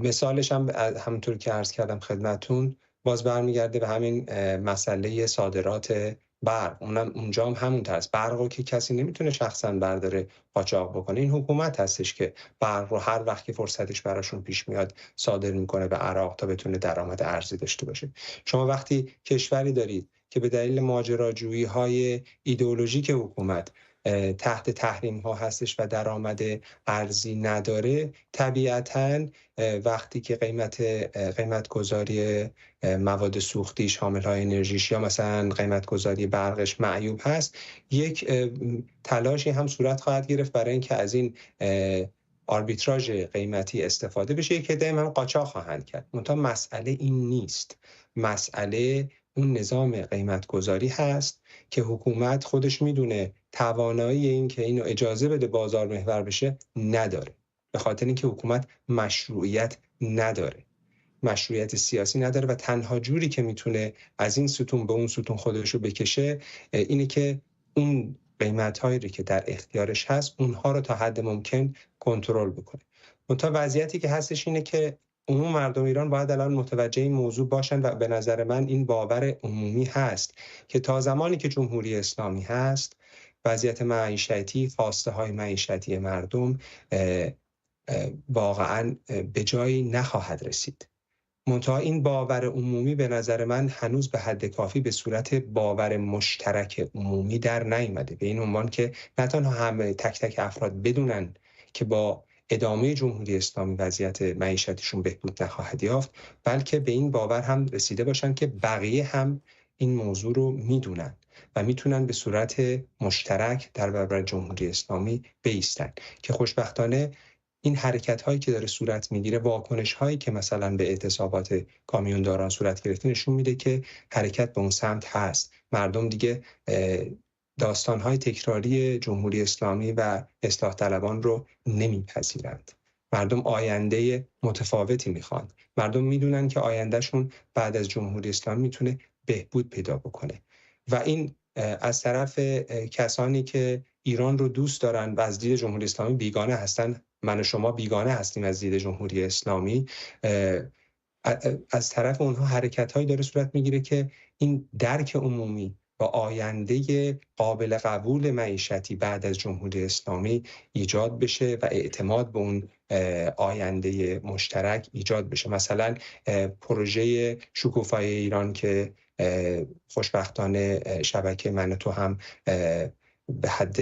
مثالش هم همونطور که عرض کردم خدمتون باز برمیگرده به همین مسئله صادرات برق. اونجا هم همون طرز برق رو که کسی نمیتونه شخصا برداره قاچاق بکنه، این حکومت هستش که برق رو هر وقت که فرصتش براشون پیش میاد صادر میکنه به عراق تا بتونه درآمد ارزی داشته باشه. شما وقتی کشوری دارید که به دلیل ماجراجویی های ایدئولوژیک حکومت تحت تحریم ها هستش و درآمد ارزی نداره، طبیعتاً وقتی که قیمت گذاری مواد سوختیش، حامل های انرژیش یا مثلا قیمت گذاری برقش معیوب هست، یک تلاشی هم صورت خواهد گرفت برای اینکه از این آربیتراژ قیمتی استفاده بشه که دائما قاچاق خواهند کرد. منتها مسئله این نیست. مسئله اون نظام قیمت گذاری هست که حکومت خودش میدونه توانایی این که اینو اجازه بده بازار محور بشه نداره، به خاطر اینکه حکومت مشروعیت نداره، مشروعیت سیاسی نداره و تنها جوری که میتونه از این ستون به اون ستون خودشو بکشه اینه که اون قیمت‌هایی رو که در اختیارش هست اونها رو تا حد ممکن کنترل بکنه. منتها وضعیتی که هستش اینه که عموم مردم ایران باید الان متوجه این موضوع باشن و به نظر من این باور عمومی هست که تا زمانی که جمهوری اسلامی هست وضعیت معیشتی، خواسته های معیشتی مردم واقعا به جایی نخواهد رسید. منتها این باور عمومی به نظر من هنوز به حد کافی به صورت باور مشترک عمومی در نیامده، به این عنوان که نه تنها همه تک تک افراد بدونن که با ادامه جمهوری اسلامی وضعیت معیشتیشون بهبود نخواهد یافت، بلکه به این باور هم رسیده باشن که بقیه هم این موضوع رو میدونن و میتونن به صورت مشترک در برابر جمهوری اسلامی بایستن که خوشبختانه این حرکت هایی که داره صورت میگیره، واکنش هایی که مثلا به اعتصابات کامیونداران صورت گرفته نشون میده که حرکت به اون سمت هست. مردم دیگه داستان‌های تکراری جمهوری اسلامی و اصلاح طلبان رو نمیپذیرند. مردم آینده متفاوتی میخوان. مردم میدونن که آیندهشون بعد از جمهوری اسلامی میتونه بهبود پیدا بکنه و این از طرف کسانی که ایران رو دوست دارن و از دید جمهوری اسلامی بیگانه هستن، من و شما بیگانه هستیم از دید جمهوری اسلامی، از طرف اونها حرکت‌هایی داره صورت میگیره که این درک عمومی و آینده قابل قبول معیشتی بعد از جمهوری اسلامی ایجاد بشه و اعتماد به اون آینده مشترک ایجاد بشه. مثلا پروژه شکوفایی ایران که خوشبختانه شبکه من و تو هم به حد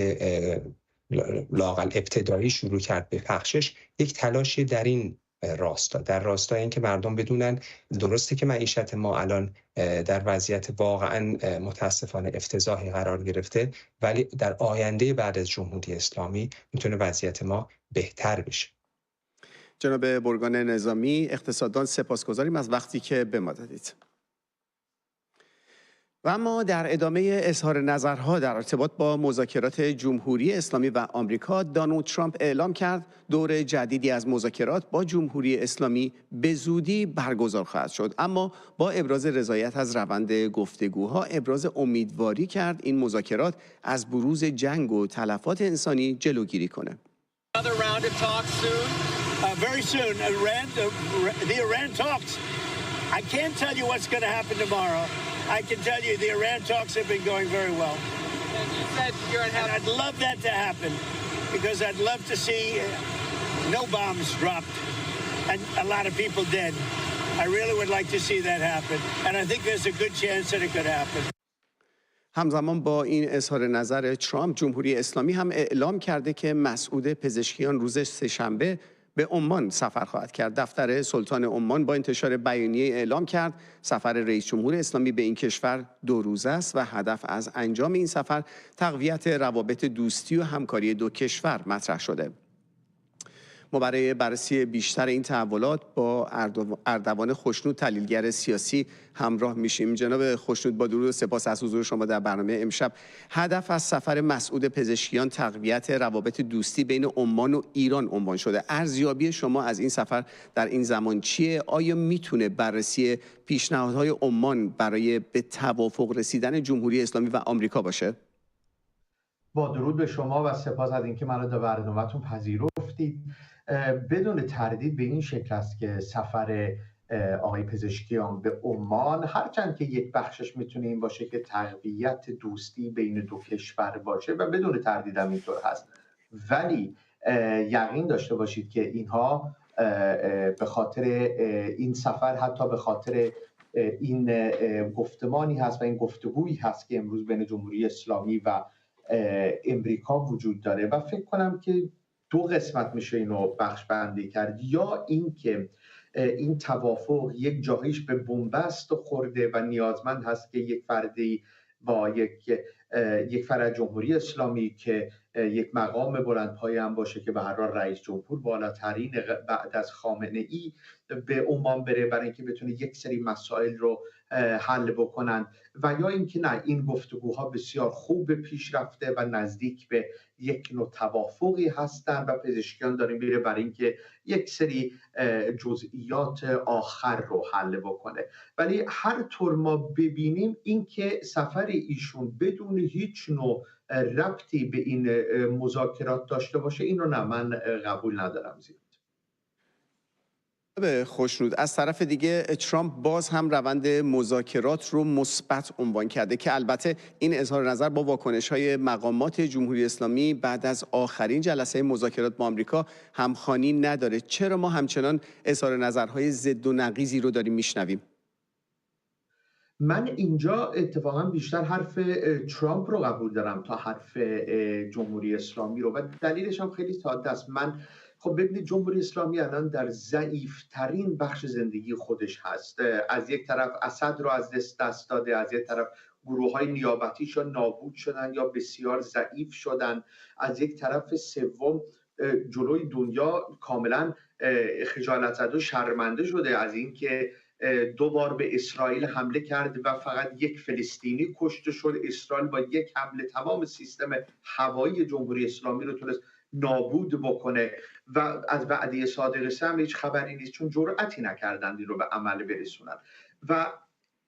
لااقل ابتدایی شروع کرد به پخشش، یک تلاشی در این راستا، در راستای این که مردم بدونن درسته که معیشت ما الان در وضعیت واقعا متاسفانه افتضاحی قرار گرفته، ولی در آینده بعد از جمهوری اسلامی میتونه وضعیت ما بهتر بشه. جناب برگان نظامی، اقتصاددان، سپاسگزاریم از وقتی که به ما دادید. و اما در ادامه اظهار نظرها در ارتباط با مذاکرات جمهوری اسلامی و آمریکا، دونالد ترامپ اعلام کرد دور جدیدی از مذاکرات با جمهوری اسلامی به زودی برگزار خواهد شد، اما با ابراز رضایت از روند گفتگوها ابراز امیدواری کرد این مذاکرات از بروز جنگ و تلفات انسانی جلوگیری کنه. I can't tell you what's going to happen tomorrow. I can tell you the Iran talks have been going very well. And you said you're in and I'd love that to happen because I'd love to see no bombs dropped and a lot of people dead. I really would like to see that happen. And I think there's a good chance that it could happen. همزمان با این اظهار نظر ترامپ، جمهوری اسلامی هم اعلام کرده که مسعود پزشکیان روز سه‌شنبه به عمان سفر خواهد کرد. دفتر سلطان عمان با انتشار بیانیه اعلام کرد سفر رئیس جمهور اسلامی به این کشور 2 روزه است و هدف از انجام این سفر تقویت روابط دوستی و همکاری دو کشور مطرح شده. ما برای بررسی بیشتر این تحولات با اردوان خوشنود، تحلیلگر سیاسی همراه میشیم. جناب خوشنود، با درود و سپاس از حضور شما در برنامه امشب. هدف از سفر مسعود پزشکیان تقویت روابط دوستی بین عمان و ایران عنوان شده. ارزیابی شما از این سفر در این زمان چیه؟ آیا میتونه بررسی پیشنهادهای عمان برای به توافق رسیدن جمهوری اسلامی و آمریکا باشه؟ با درود به شما و سپاس از اینکه منو در برنامه‌تون پذیرفتید. بدون تردید به این شکل است که سفر آقای پزشکیان به عمان، هرچند که یک بخشش میتونه این باشه که تقویت دوستی بین دو کشور باشه و بدون تردید هم اینطور هست، ولی یقین داشته باشید که اینها به خاطر این سفر، حتی به خاطر این گفتمانی هست و این گفتگویی هست که امروز بین جمهوری اسلامی و امریکا وجود داره و فکر کنم که 2 قسمت میشه اینو بخش بندی کرد. یا این که این توافق یک جاهایش به بنبست خورده و نیازمند هست که یک فردی با یک فرد جمهوری اسلامی که یک مقام بلندپایه هم باشه که به هر حال رئیس جمهور بالاترین بعد از خامنه ای به عمان بره برای اینکه بتونه یک سری مسائل رو حل بکنن، و یا اینکه نه، این گفتگوها بسیار خوب پیش رفته و نزدیک به یک نوع توافقی هستن و پزشکیان داره میره برای اینکه یک سری جزئیات آخر رو حل بکنه. ولی هر طور ما ببینیم این که سفر ایشون بدون هیچ نوع ربطی به این مذاکرات داشته باشه، این رو نه، من قبول ندارم زیاد. به خوشنود، از طرف دیگه ترامپ باز هم روند مذاکرات رو مثبت عنوان کرده که البته این اظهار نظر با واکنش‌های مقامات جمهوری اسلامی بعد از آخرین جلسه مذاکرات با آمریکا همخوانی نداره. چرا ما همچنان اظهار نظرهای ضد و نقیضی رو داریم میشنویم؟ من اینجا اتفاقا بیشتر حرف ترامپ رو قبول دارم تا حرف جمهوری اسلامی رو، و دلیلش هم خیلی ساده است. من خب ببینید، جمهوری اسلامی الان در ضعیفترین بخش زندگی خودش هست. از یک طرف اسد رو از دست داده، از یک طرف گروه‌های نیابتیش نابود شدن یا بسیار ضعیف شدن، از یک طرف سوم جلوی دنیا کاملا خجالت زده و شرمنده شده از اینکه 2 بار به اسرائیل حمله کرد و فقط یک فلسطینی کشته شد. اسرائیل با یک حمله تمام سیستم هوایی جمهوری اسلامی رو تونست نابود بکنه و از وعده صادق سه هم هیچ خبری نیست، چون جرأتی نکردند این رو به عمل برسونن. و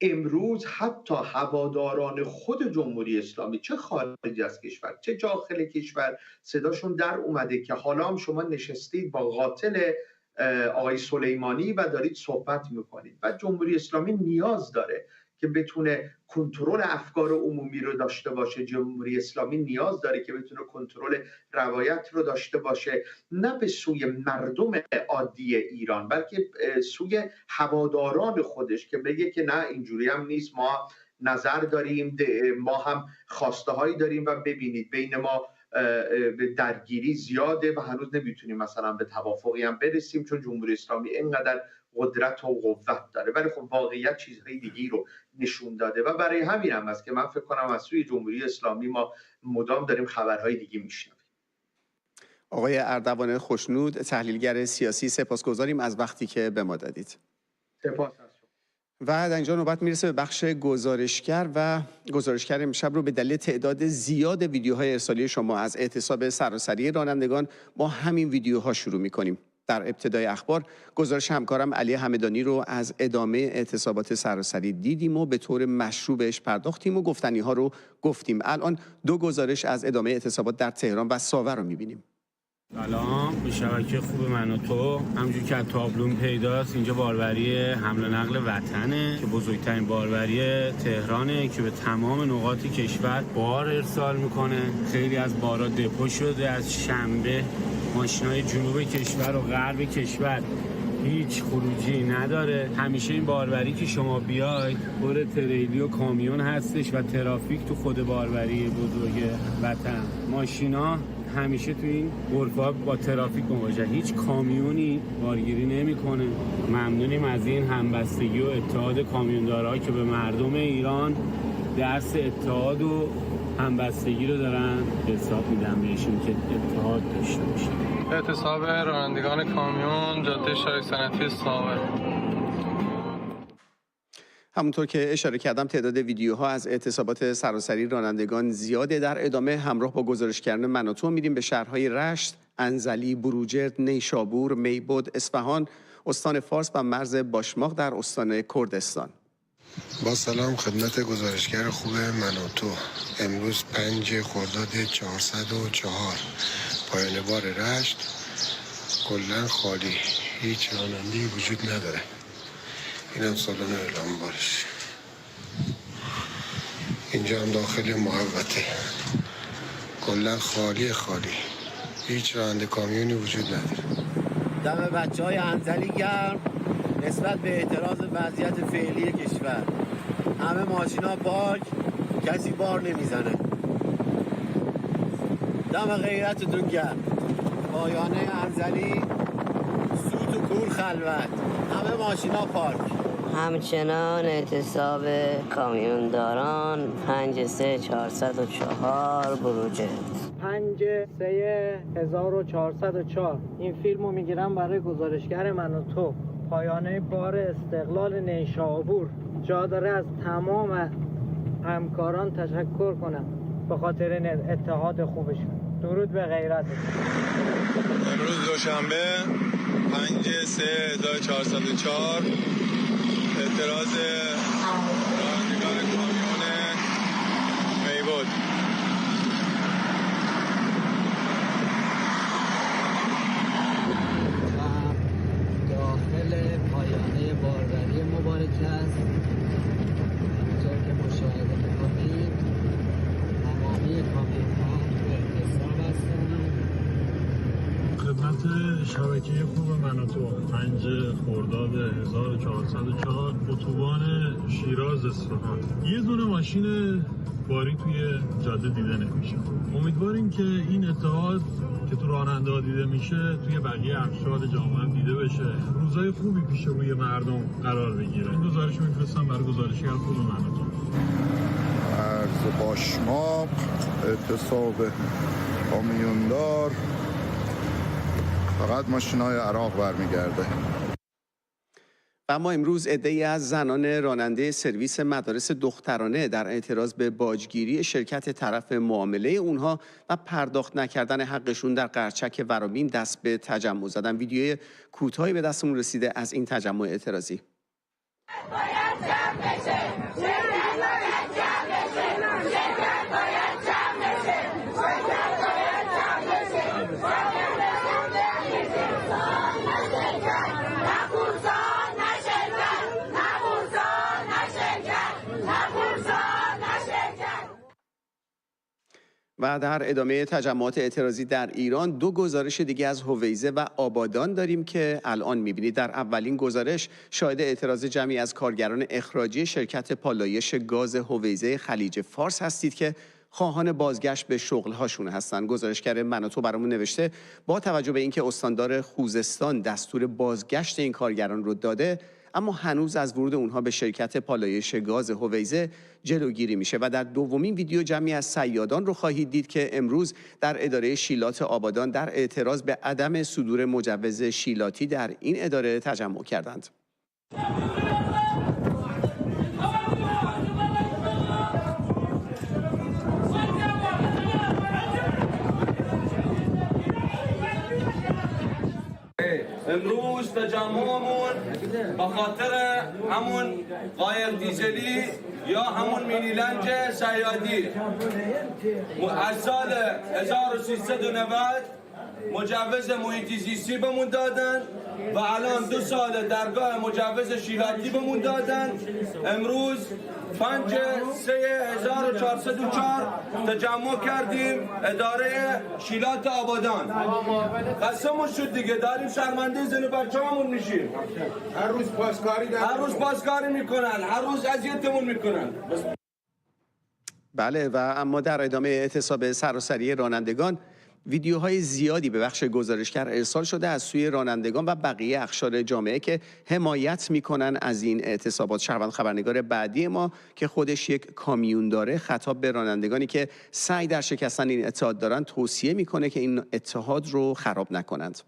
امروز حتی هواداران خود جمهوری اسلامی، چه خارج از کشور چه داخل کشور، صداشون در اومده که حالا هم شما نشستید با قاتل آقای سلیمانی و دارید صحبت میکنید. و جمهوری اسلامی نیاز داره که بتونه کنترل افکار عمومی رو داشته باشه. جمهوری اسلامی نیاز داره که بتونه کنترل روایت رو داشته باشه، نه به سوی مردم عادی ایران بلکه سوی هواداران خودش، که بگه که نه اینجوری هم نیست، ما نظر داریم، ما هم خواسته هایی داریم و ببینید بین ما درگیری زیاده و هنوز نمیتونیم مثلا به توافقی هم برسیم چون جمهوری اسلامی اینقدر قدرت و قوت داره. ولی خب واقعیت چیزهای دیگی رو نشون داده و برای همین هم است که من فکر کنم از سوی جمهوری اسلامی ما مدام داریم خبرهای دیگه میشنویم. آقای اردوان خوشنود، تحلیلگر سیاسی، سپاسگزاریم از وقتی که به ما دادید. سپاس. و در اینجا نوبت میرسه به بخش گزارشگر و گزارشگر امشب رو به دلیل تعداد زیاد ویدیوهای ارسالی شما از اعتصاب سراسری رانندگان با همین ویدیوها شروع میکنیم. در ابتدای اخبار گزارش همکارم علی همدانی رو از ادامه اعتصابات سراسری دیدیم و به طور مشروع بهش پرداختیم و گفتنی ها رو گفتیم. الان دو گزارش از ادامه اعتصابات در تهران و ساور رو میبینیم. سلام، به شبکه خوب من و تو. همونجور که از تابلون پیداست اینجا باربری حمل و نقل وطنه که بزرگترین باربری تهرانه که به تمام نقاط کشور بار ارسال میکنه. خیلی از بارا دپو شده. از شنبه ماشینای جنوب کشور و غرب کشور هیچ خروجی نداره. همیشه این باربری که شما بیاید پر تریلی و کامیون هستش و ترافیک تو خود باربری بزرگ وطن. ماشینا همیشه تو این غرفه‌ها با ترافیک مواجه، هیچ کامیونی بارگیری نمیکنه. ممنونیم از این همبستگی و اتحاد کامیوندارها که به مردم ایران درس اتحاد و همبستگی رو دارن حساب میدن بهشون که اتحاد داشته باشن. اعتصاب رانندگان کامیون جاده شهر صنعتی ساور. همونطور که اشاره کردم تعداد ویدیوها از اعتصابات سراسری رانندگان زیاده. در ادامه همراه با گزارشگران من و تو میریم به شهرهای رشت، انزلی، بروجرد، نیشابور، میبود، اصفهان، استان فارس و مرز باشماق در استان کردستان. با سلام خدمت گزارشگر خوب من و تو. امروز 5 خرداد 404 پایان بار رشت کلاً خالی، هیچ راننده‌ای وجود نداره. اینم سالن اعلام بارش. اینجا هم داخل محوطه کلاً خالی، هیچ راننده کامیونی وجود نداره. دم بچه‌های انزلی گرم نسبت به اعتراض وضعیت فعلی کشور. همه ماشینا پارک، کسی بار نمیزنه. دم غیرتتون گرم. پایانه انزلی سوت و کور خلوت، همه ماشینا پارک. همچنان اعتصاب کامیونداران 53404 بروجرد. 5/3/1404 این فیلم رو میگیرم برای گزارشگر من و تو. پایانه بار استقلال نیشابور. جا داره از تمام همکاران تشکر کنم به خاطر اتحاد خوبشون. درود به غیرت. امروز دوشنبه 5/3/1404 اعتراض رانندگان کامیون میبود. داخل پایانه باربری مبارک است. همونطور که مشاهده می‌کنید تمامی کامیون‌ها اعتصاب هستند. خدمت شبکه خوب من و تو. 5 خرداد 1404 اتوبان شیراز اصفهان. یه دونه ماشین باری توی جاده دیده نمیشه. امیدواریم که این اتحاد که تو راننده‌ها دیده میشه توی بقیه اقشار جامعه هم دیده بشه. روزای خوبی پیش روی مردم قرار بگیره. این گزارش رو میفرستم برای گزارشگر خوب من و تو. مرز باشماق اعتصاب کامیوندار، فقط ماشینای عراق برمیگرده. اما امروز عده‌ای از زنان راننده سرویس مدارس دخترانه در اعتراض به باجگیری شرکت طرف معامله اونها و پرداخت نکردن حقشون در قرچک ورامین دست به تجمع زدن. ویدیوی کوتاهی به دستمون رسیده از این تجمع اعتراضی. و در ادامه تجمعات اعتراضی در ایران دو گزارش دیگه از هویزه و آبادان داریم که الان می‌بینید. در اولین گزارش شاهد اعتراض جمعی از کارگران اخراجی شرکت پالایش گاز هویزه خلیج فارس هستید که خواهان بازگشت به شغل‌هاشون هستند. گزارشگر من و تو برامون نوشته با توجه به اینکه استاندار خوزستان دستور بازگشت این کارگران رو داده، اما هنوز از ورود اونها به شرکت پالایش گاز هویزه جلوگیری میشه. و در دومین ویدیو جمعی از صیادان رو خواهید دید که امروز در اداره شیلات آبادان در اعتراض به عدم صدور مجوز شیلاتی در این اداره تجمع کردند. امروز تجمعمون به خاطر همون قایق دیزلی یا همون مینی لنج صیادی از سال 1390 مجوز محیط زیستی بمون دادن و الان 2 سال درگاه مجوز شیلاتی بمون دادن. امروز 5/3/1404 تجمع کردیم اداره شیلات آبادان. قسمون شد دیگه، داریم شرمنده زن بچه همون میشیم. هر روز پاسکاری میکنن، هر روز اذیتمون میکنن. بله، و اما در ادامه اعتصاب سراسری رانندگان ویدیوهای زیادی به بخش گزارشگر ارسال شده از سوی رانندگان و بقیه اقشار جامعه که حمایت میکنن از این اعتصابات. شهروند خبرنگار بعدی ما که خودش یک کامیون داره خطاب به رانندگانی که سعی در شکستن این اتحاد دارن توصیه میکنه که این اتحاد رو خراب نکنند.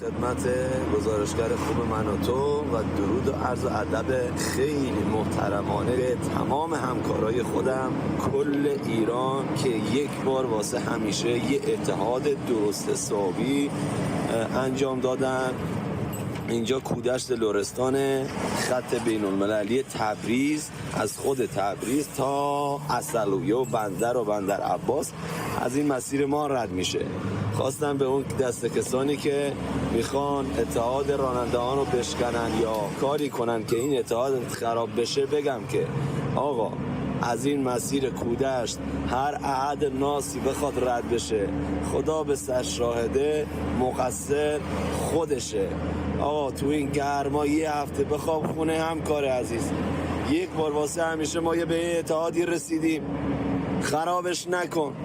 خدمت گزارشگر خوب من و تو و درود و عرض ادب خیلی محترمانه به تمام همکارای خودم کل ایران که یک بار واسه همیشه یه اتحاد درست حسابی انجام دادن. اینجا کودشت لرستان، خط بین المللی تبریز، از خود تبریز تا عسلویه و بندر عباس از این مسیر ما رد میشه. خواستم به اون دست کسانی که میخوان اتحاد رانندگان رو بشکنن یا کاری کنن که این اتحاد خراب بشه بگم که آقا از این مسیر کودشت هر احد ناسی بخواد رد بشه خدا به سر شاهده مقصر خودشه. آقا تو این گرما یه هفته بخواب خونه همکار عزیز، یک بار واسه همیشه ما یه به اتحادی رسیدیم، خرابش نکن.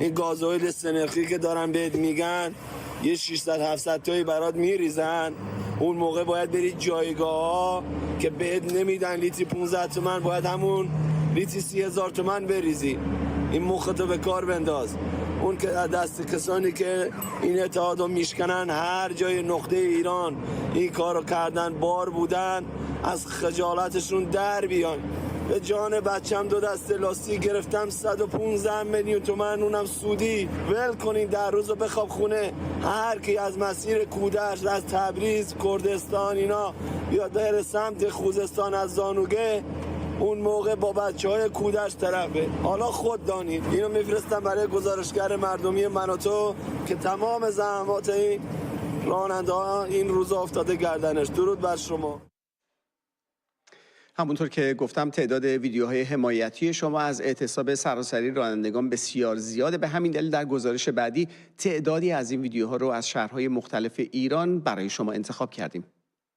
این گازوئیل سنرخی که دارن بهت میگن یه 600-700 تایی برات میریزن، اون موقع باید بری جایگاه ها که بهت نمیدن لیتری 15 تومن، باید همون لیتری 30,000 تومن بریزی. این مختو به کار بنداز. اون که دست کسانی که این اتحاد رو میشکنن هر جای نقطه ایران این کار رو کردن بار بودن، از خجالتشون در بیان. به جان بچم 2 دسته لاستیک گرفتم 115 میلیون تومن، اونم سودی. ول کنین در روز بخواب خونه. هر کی از مسیر کودشت از تبریز کردستان اینا بیاد در سمت خوزستان از زانوگه، اون موقع با بچه‌های کودشت طرفه. حالا خود دانید. اینو میفرستم برای گزارشگر مردمی من و تو که تمام زحمات این راننده ها این روز افتاده گردنش. درود بر شما. همونطور که گفتم تعداد ویدیوهای حمایتی شما از اعتصاب سراسری رانندگان بسیار زیاده. به همین دلیل در گزارش بعدی تعدادی از این ویدیوها رو از شهرهای مختلف ایران برای شما انتخاب کردیم.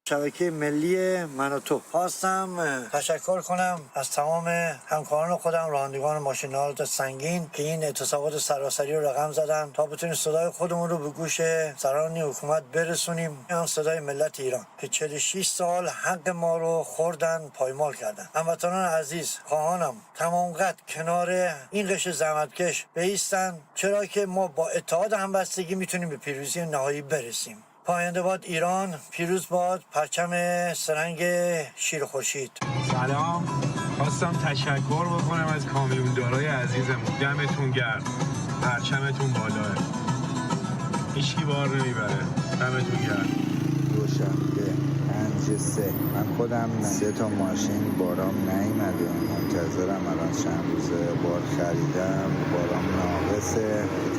شبکه ملی من و تو خواستم تشکر کنم از تمام همکاران خودم، رانندگان ماشین‌آلات سنگین که این اعتصابات سراسری رو رقم زدن تا بتونیم صدای خودمون رو به گوش سران حکومت برسونیم. هم صدای ملت ایران که 46 سال حق ما رو خوردن، پایمال کردن. هموطنان عزیز، خواهانم تمام قد کنار این قشر زحمتکش بایستن، چرا که ما با اتحاد همبستگی میتونیم به پیروزی نهایی برسیم. پاینده باد ایران، پیروز باد پرچم سرنگ شیر خورشید. سلام، خواستم تشکر بکنم از کامیوندارای عزیزمون. دمتون گرم، پرچمتون بالاه، هیچکی بار نمیبره. دمتون گرم. دوشنبه 5/3 من خودم 3 تا ماشین بارام نیومده، منتظرم. الان چند روزه بار خریدم، بارام ناقصه.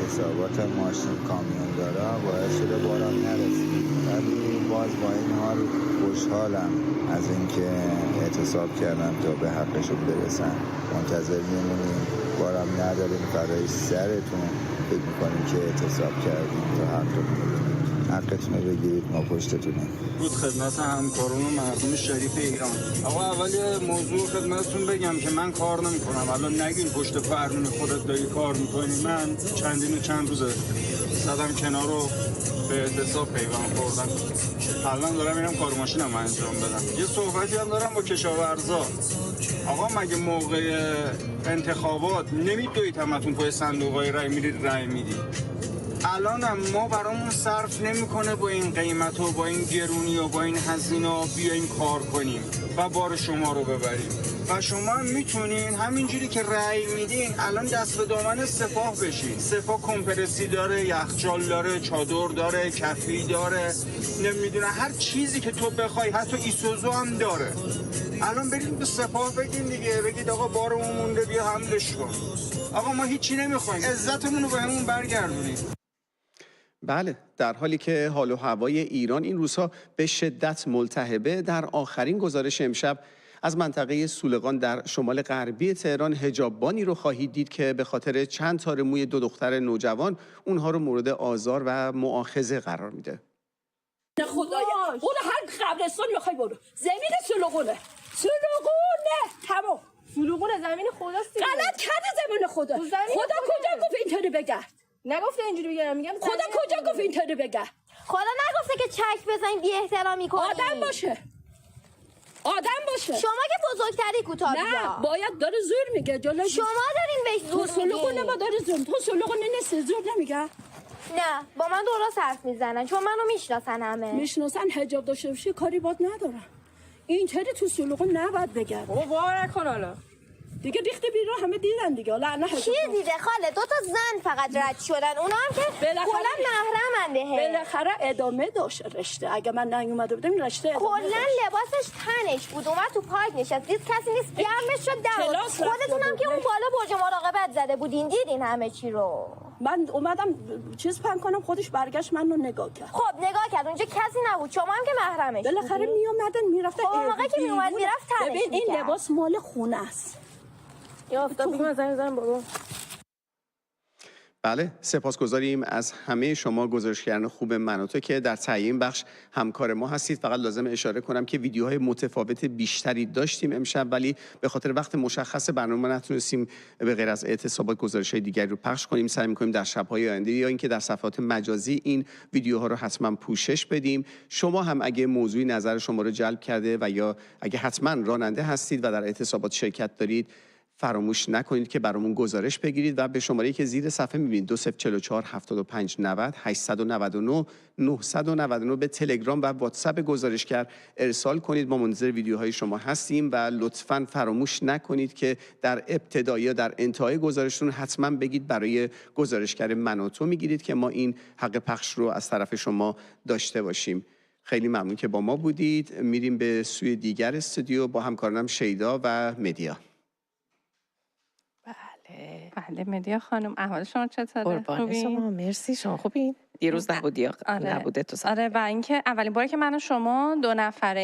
اعتصابات ماشین کامیون دارا باید شده بارام نرسید، ولی باز با این حال خوشحالم از اینکه اعتصاب کردم تا به حقشون برسن. منتظر میمونیم، بارم نداریم، برای سرتون فکر میکنیم که اعتصاب کردیم تا حقتون رو بگیرید، ما پشتتونیم. بود خدمت همکاران و مردم شریف ایران. آقا اول موضوع خدمتتون بگم که من کار نمی‌کنم. الان نگین پشت فرمون خودت داری کار می‌کنی. من چند روزه زدم کنار رو به اعتصاب پیوند خوردم. الان دارم میرم کار ماشینم انجام بدم. یه صحبتی هم دارم با کشاورزا. آقا مگه موقع انتخابات نمیدوید همتون پای صندوق‌های رای میرید رای میدید؟ الانم ما برامون صرف نمیکنه با این قیمت و با این گرونی و با این هزینه بیایم کار کنیم. و بار شما رو ببریم و شما هم میتونین همینجوری که رأی میدین الان دست به دامن سپاه بشین. سپاه کمپرسی داره، یخچال داره، چادر داره، کفی داره، نمیدونه هر چیزی که تو بخوای، حتی ایسوزو هم داره. الان برید به سپاه بگین دیگه، بگید آقا بارمون مونده بیا حملش کن. آقا ما هیچی نمیخوایم، عزتمون رو بهمون برگردونید. بله، در حالی که حال و هوای ایران این روزها به شدت ملتهبه، در آخرین گزارش امشب از منطقه سولقان در شمال غربی تهران حجاببانی رو خواهید دید که به خاطر چند تار موی 2 دختر نوجوان اونها رو مورد آزار و مؤاخذه قرار میده. خدایا برو هر قبرستان میخوای برو، زمین سولقونه تمام. سولقونه زمین خداست دیگه. غلط کرده زمین خدا. خدا کجا گفت اینطوری بگه؟ نگفته اینجوری بگم، میگم خدا کجا گفت اینطوری بگه؟ خدا نگفته که چک بزنین بی احترامی کنی. آدم باشه. شما که بزرگتری کوتاه بیا. نه باید داره زور میگه جلوی. شما دارین بهش زور میگین. سولقونه با داره زور. تو سولقونه نیست زور نمیگه. نه با من درست حرف میزنن چون منو میشناسن همه. میشناسن حجاب داشته باشی کاری باد ندارن. اینطوری تو سولقون نباید بگن. بابا باور نکن حالا. دیگه ریخته بیرون همه دیدن دیگه. حالا نه کی دیده خاله؟ 2 تا زن فقط رد شدن، اونا هم که کلا محرمن بهه. بالاخره ادامه داشت رشته. اگه من نیومده بودم رشته کلا لباسش تنش بود، اومد تو پارک نشست، دید کسی نیست گرمش شد دم. خودتونم که اون بالا برج مراقبت زده بودین دیدین همه چی رو. من اومدم چیز پن کنم خودش برگشت منو نگاه کرد. خب نگاه کرد اونجا کسی نبود، شما هم که محرمش بالاخره میومدن میرفتن. خب موقعی که میومد میرفت تنش. ببین این لباس مال خونه است. یا افتاد بگیم زنگ بابا. بله، سپاسگزاریم از همه شما گزارشگران خوب مناطق که در تهیه این بخش همکار ما هستید. فقط لازم اشاره کنم که ویدیوهای متفاوت بیشتری داشتیم امشب، ولی به خاطر وقت مشخص برنامه نتونستیم به غیر از اعتصابات گزارش‌های دیگری رو پخش کنیم. سعی می‌کنیم در شب‌های آینده یا اینکه در صفحات مجازی این ویدیوها رو حتما پوشش بدیم. شما هم اگه موضوعی نظر شما رو جلب کرده و یا اگه حتما راننده هستید و در اعتصابات شرکت دارید، فراموش نکنید که برامون گزارش بگیرید و به شماره‌ای که زیر صفحه می‌بینید 2044 75 90 899 999 به تلگرام و واتساپ گزارشگر ارسال کنید. ما منتظر ویدیوهای شما هستیم و لطفاً فراموش نکنید که در ابتدایی یا در انتهای گزارشتون حتما بگید برای گزارشگر مناطق میگیرید که ما این حق پخش رو از طرف شما داشته باشیم. خیلی ممنون که با ما بودید. میریم به سوی دیگر استودیو با همکارانم شیدا و مدیا. بله مدیا خانم احوال شما چطوره؟ قربان شما، مرسی. شما خوبین؟ دیروز نبودی؟ نبوده تو آره و اینکه اولین باری که من و شما 2 نفره